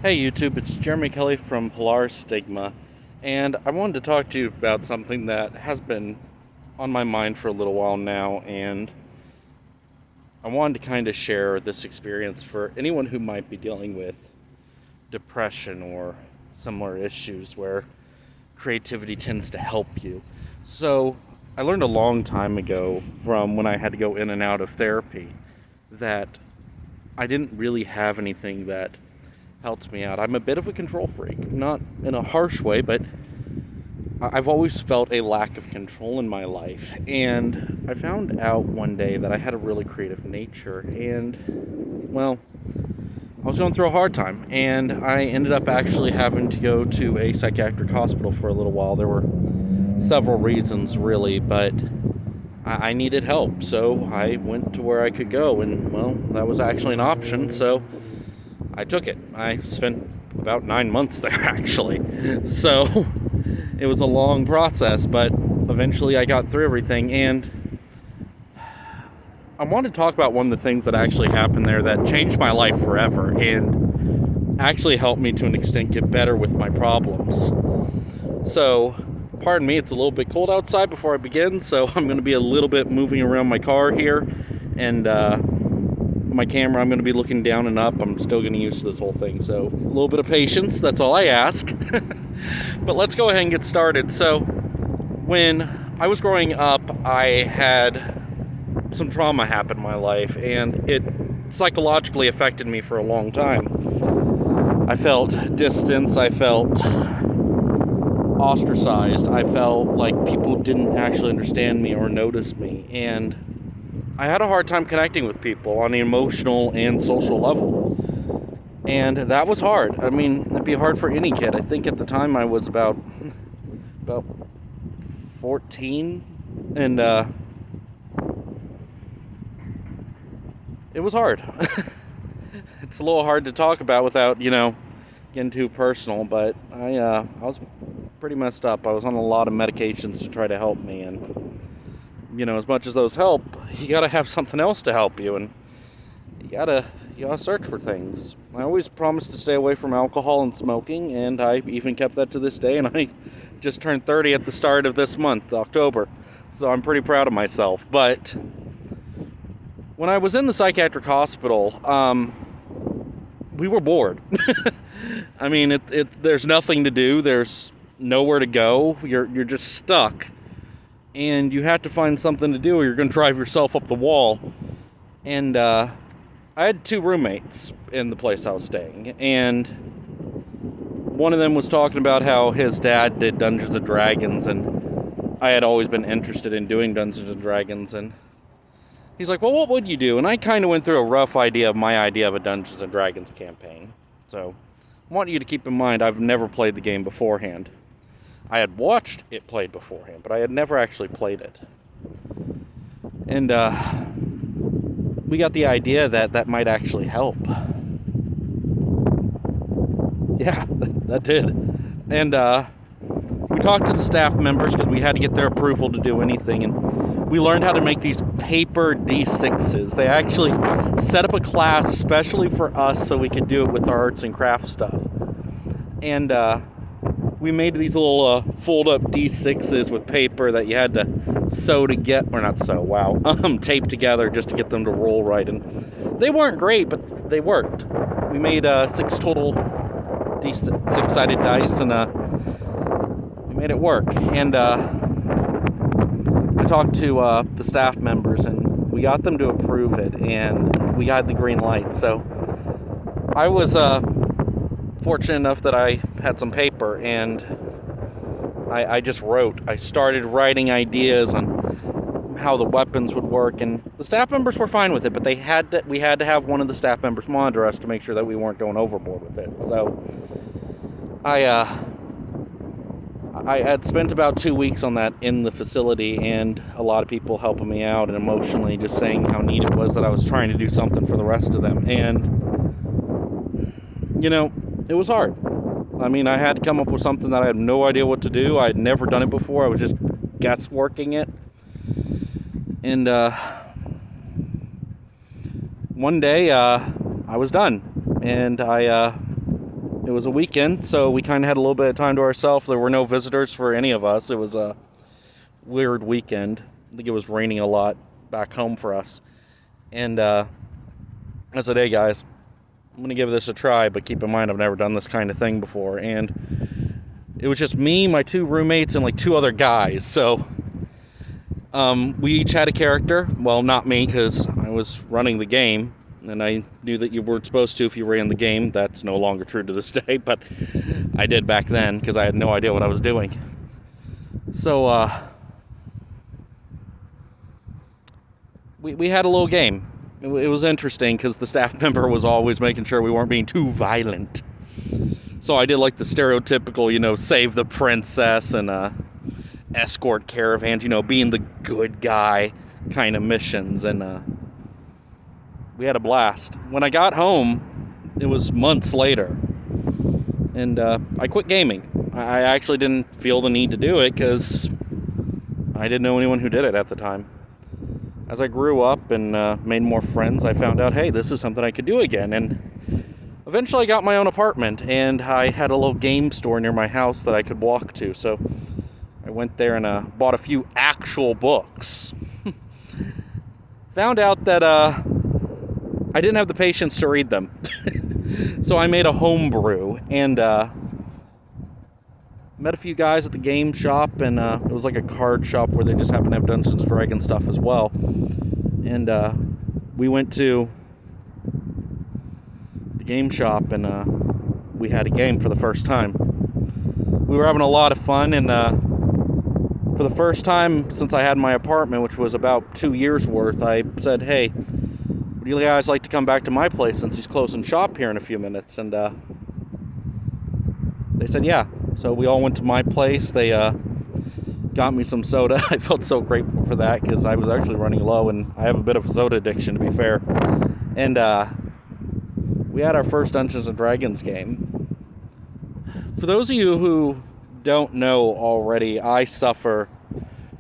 Hey YouTube, it's Jeremy Kelly from Polar Stigma, and I wanted to talk to you about something that has been on my mind for a little while now, and I wanted to kind of share this experience for anyone who might be dealing with depression or similar issues where creativity tends to help you. So, I learned a long time ago from when I had to go in and out of therapy that I didn't really have anything that helped me out. I'm a bit of a control freak, not in a harsh way, but I've always felt a lack of control in my life. And I found out one day that I had a really creative nature, and well, I was going through a hard time, and I ended up actually having to go to a psychiatric hospital for a little while. There were several reasons, really, but I needed help, so I went to where I could go, and well, that was actually an option, so I took it. I spent about 9 months there, actually. So it was a long process, but eventually I got through everything. And I want to talk about one of the things that actually happened there that changed my life forever and actually helped me to an extent get better with my problems. So, pardon me, it's a little bit cold outside before I begin, so I'm going to be a little bit moving around my car here. And, my camera, I'm going to be looking down and up. I'm still getting used to this whole thing, so a little bit of patience, that's all I ask. But let's go ahead and get started. So when I was growing up, I had some trauma happen in my life, and it psychologically affected me for a long time. I felt distance, I felt ostracized, I felt like people didn't actually understand me or notice me, and I had a hard time connecting with people on an emotional and social level. And that was hard. I mean, it'd be hard for any kid. I think at the time I was about 14, and it was hard. It's a little hard to talk about without, getting too personal, but I was pretty messed up. I was on a lot of medications to try to help me, and as much as those help, you gotta have something else to help you, and you gotta search for things. I always promised to stay away from alcohol and smoking, and I even kept that to this day, and I just turned 30 at the start of this month, October, so I'm pretty proud of myself. But when I was in the psychiatric hospital, we were bored. I mean, there's nothing to do, there's nowhere to go, you're just stuck. And you have to find something to do or you're going to drive yourself up the wall. And I had two roommates in the place I was staying. And one of them was talking about how his dad did Dungeons & Dragons. And I had always been interested in doing Dungeons & Dragons. And he's like, well, what would you do? And I kind of went through a rough idea of my idea of a Dungeons & Dragons campaign. So I want you to keep in mind I've never played the game beforehand. I had watched it played beforehand, but I had never actually played it. And we got the idea that might actually help. Yeah, that did. And we talked to the staff members because we had to get their approval to do anything. And we learned how to make these paper D6s. They actually set up a class specially for us so we could do it with our arts and crafts stuff. And we made these little fold-up D6s with paper that you had to tape together just to get them to roll right. And they weren't great, but they worked. We made 6 total six-sided dice, and we made it work. And we talked to the staff members, and we got them to approve it, and we got the green light. So I was fortunate enough that I had some paper, and I just wrote. I started writing ideas on how the weapons would work, and the staff members were fine with it, but we had to have one of the staff members monitor us to make sure that we weren't going overboard with it. So I had spent about 2 weeks on that in the facility, and a lot of people helping me out and emotionally just saying how neat it was that I was trying to do something for the rest of them. And it was hard. I mean, I had to come up with something that I had no idea what to do. I had never done it before. I was just guessworking it. And one day, I was done. And I It was a weekend, so we kind of had a little bit of time to ourselves. There were no visitors for any of us. It was a weird weekend. I think it was raining a lot back home for us. And I said, hey guys, I'm going to give this a try, but keep in mind I've never done this kind of thing before. And it was just me, my 2 roommates, and like 2 other guys. So we each had a character. Well, not me, because I was running the game. And I knew that you weren't supposed to if you ran the game. That's no longer true to this day, but I did back then because I had no idea what I was doing. So we had a little game. It was interesting because the staff member was always making sure we weren't being too violent. So I did like the stereotypical, save the princess and escort caravans, being the good guy kind of missions. And we had a blast. When I got home, it was months later. And I quit gaming. I actually didn't feel the need to do it because I didn't know anyone who did it at the time. As I grew up and made more friends, I found out, hey, this is something I could do again. And eventually I got my own apartment, and I had a little game store near my house that I could walk to. So I went there and bought a few actual books. Found out that I didn't have the patience to read them. So I made a homebrew and met a few guys at the game shop, and it was like a card shop where they just happened to have Dungeons & Dragons stuff as well. And we went to the game shop, and we had a game for the first time. We were having a lot of fun, and for the first time since I had my apartment, which was about 2 years worth, I said, hey, would you guys like to come back to my place since he's closing shop here in a few minutes? And they said yeah. So we all went to my place. They got me some soda. I felt so grateful for that because I was actually running low, and I have a bit of a soda addiction, to be fair. And we had our first Dungeons & Dragons game. For those of you who don't know already, I suffer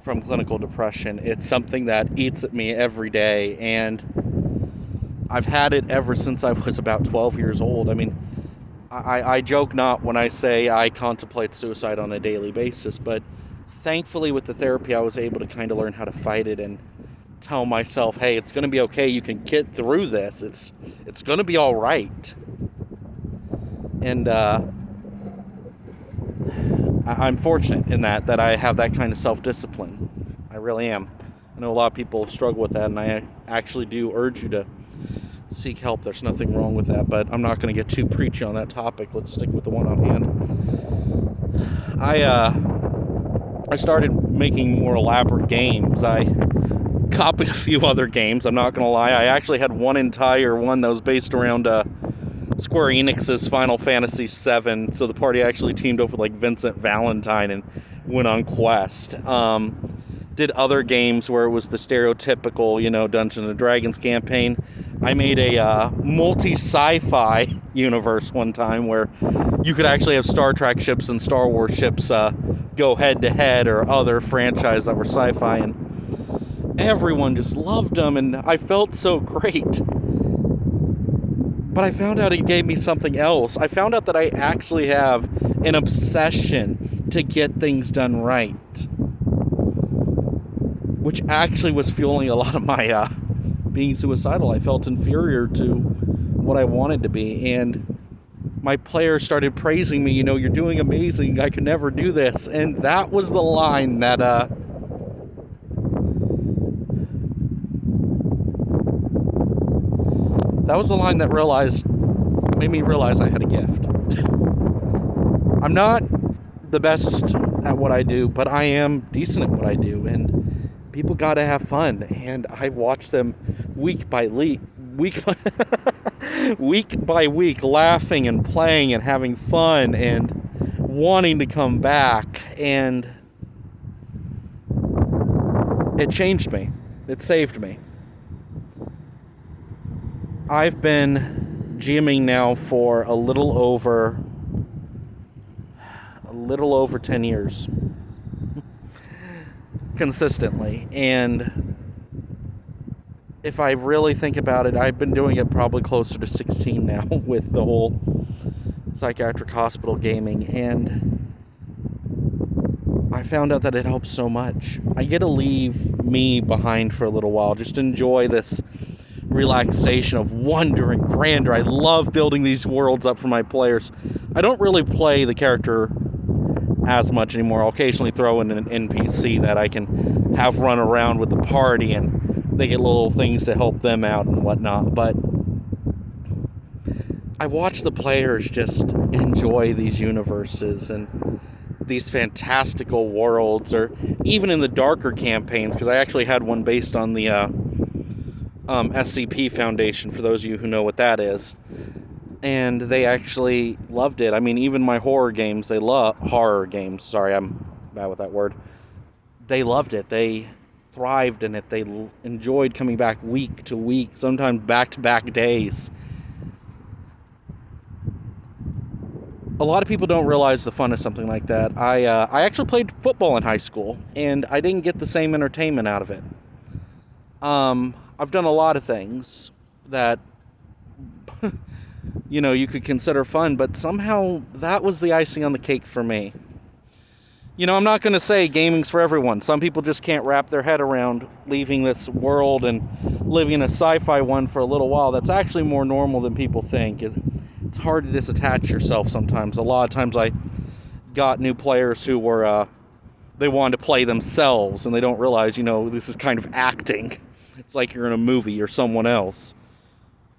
from clinical depression. It's something that eats at me every day, and I've had it ever since I was about 12 years old. I mean, I joke not when I say I contemplate suicide on a daily basis, but thankfully with the therapy I was able to kind of learn how to fight it and tell myself, hey, it's going to be okay, you can get through this, it's going to be all right. And I'm fortunate in that I have that kind of self-discipline. I really am. I know a lot of people struggle with that, and I actually do urge you to seek help. There's nothing wrong with that, but I'm not going to get too preachy on that topic. Let's stick with the one on hand. I started making more elaborate games. I copied a few other games, I'm not going to lie. I actually had one entire one that was based around Square Enix's Final Fantasy VII, so the party actually teamed up with like Vincent Valentine and went on quest. Did other games where it was the stereotypical, Dungeons & Dragons campaign. I made a multi-sci-fi universe one time where you could actually have Star Trek ships and Star Wars ships go head-to-head, or other franchises that were sci-fi, and everyone just loved them, and I felt so great. But I found out it gave me something else. I found out that I actually have an obsession to get things done right, which actually was fueling a lot of my being suicidal. I felt inferior to what I wanted to be, and my players started praising me, you're doing amazing, I could never do this. And that was the line that made me realize I had a gift. I'm not the best at what I do, but I am decent at what I do, and people gotta have fun, and I watch them week by week laughing and playing and having fun and wanting to come back, and it changed me. It saved me. I've been GMing now for a little over 10 years. Consistently. And if I really think about it, I've been doing it probably closer to 16 now with the whole psychiatric hospital gaming, and I found out that it helps so much. I get to leave me behind for a little while, just enjoy this relaxation of wonder and grandeur. I love building these worlds up for my players. I don't really play the character as much anymore. I'll occasionally throw in an NPC that I can have run around with the party, and they get little things to help them out and whatnot. But I watch the players just enjoy these universes and these fantastical worlds, or even in the darker campaigns, because I actually had one based on the SCP Foundation, for those of you who know what that is. And they actually loved it. I mean, even my horror games, horror games, sorry, I'm bad with that word. They loved it. They thrived in it. They enjoyed coming back week to week, sometimes back-to-back days. A lot of people don't realize the fun of something like that. I actually played football in high school, and I didn't get the same entertainment out of it. I've done a lot of things that, you could consider fun, but somehow that was the icing on the cake for me. I'm not going to say gaming's for everyone. Some people just can't wrap their head around leaving this world and living in a sci-fi one for a little while. That's actually more normal than people think. It's hard to disattach yourself sometimes. A lot of times I got new players who were, they wanted to play themselves, and they don't realize, this is kind of acting. It's like you're in a movie, you're someone else.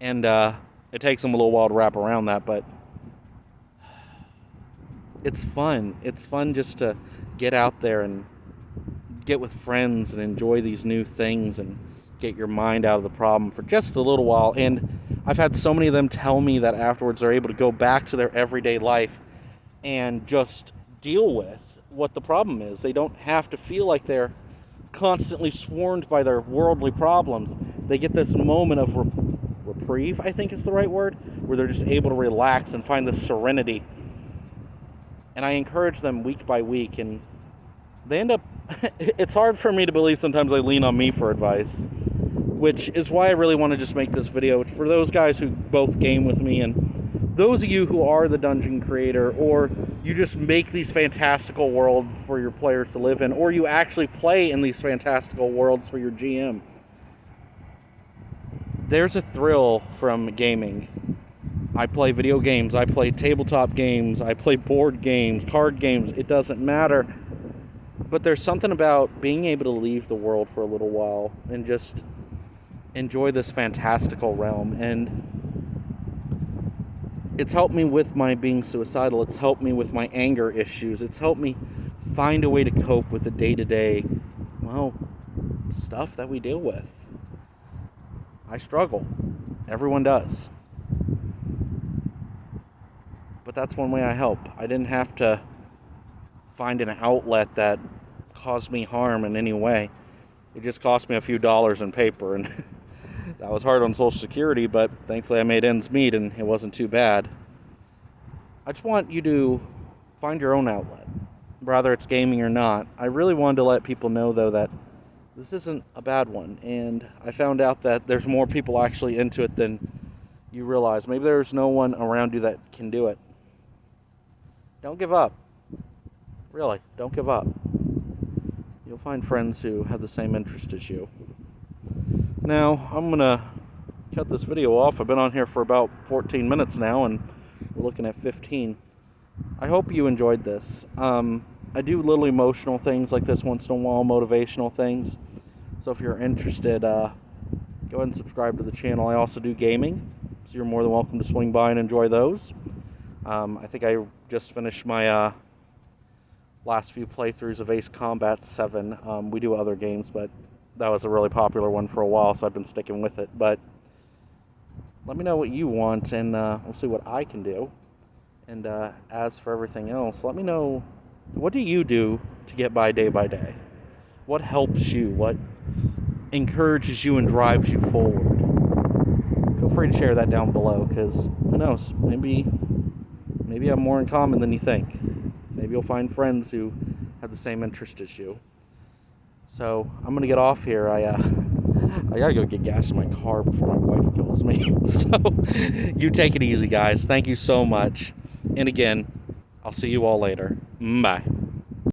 And it takes them a little while to wrap around that, but it's fun. It's fun just to get out there and get with friends and enjoy these new things and get your mind out of the problem for just a little while. And I've had so many of them tell me that afterwards they're able to go back to their everyday life and just deal with what the problem is. They don't have to feel like they're constantly swarmed by their worldly problems. They get this moment of reprieve, I think is the right word, where they're just able to relax and find this serenity. And I encourage them week by week, and they end up, it's hard for me to believe sometimes I lean on me for advice, which is why I really want to just make this video. It's for those guys who both game with me, and those of you who are the dungeon creator, or you just make these fantastical worlds for your players to live in, or you actually play in these fantastical worlds for your GM. There's a thrill from gaming. I play video games, I play tabletop games, I play board games, card games, it doesn't matter. But there's something about being able to leave the world for a little while and just enjoy this fantastical realm. And it's helped me with my being suicidal. It's helped me with my anger issues. It's helped me find a way to cope with the day-to-day, stuff that we deal with. I struggle. Everyone does. But that's one way I help. I didn't have to find an outlet that caused me harm in any way. It just cost me a few dollars in paper, and that was hard on Social Security, but thankfully I made ends meet and it wasn't too bad. I just want you to find your own outlet, whether it's gaming or not. I really wanted to let people know, though, that this isn't a bad one, and I found out that there's more people actually into it than you realize. Maybe there's no one around you that can do it. Don't give up. Really, don't give up. You'll find friends who have the same interest as you. Now, I'm going to cut this video off. I've been on here for about 14 minutes now, and we're looking at 15. I hope you enjoyed this. I do little emotional things like this once in a while, motivational things. So if you're interested, go ahead and subscribe to the channel. I also do gaming, so you're more than welcome to swing by and enjoy those. I think I just finished my last few playthroughs of Ace Combat 7. We do other games, but that was a really popular one for a while, so I've been sticking with it. But let me know what you want, and we'll see what I can do. And as for everything else, let me know, what do you do to get by day? What helps you? What encourages you and drives you forward? Feel free to share that down below, because who knows, maybe you have more in common than you think. Maybe you'll find friends who have the same interest as you. So I'm gonna get off here. I gotta go get gas in my car before my wife kills me. So you take it easy, guys. Thank you so much. And again, I'll see you all later. Bye.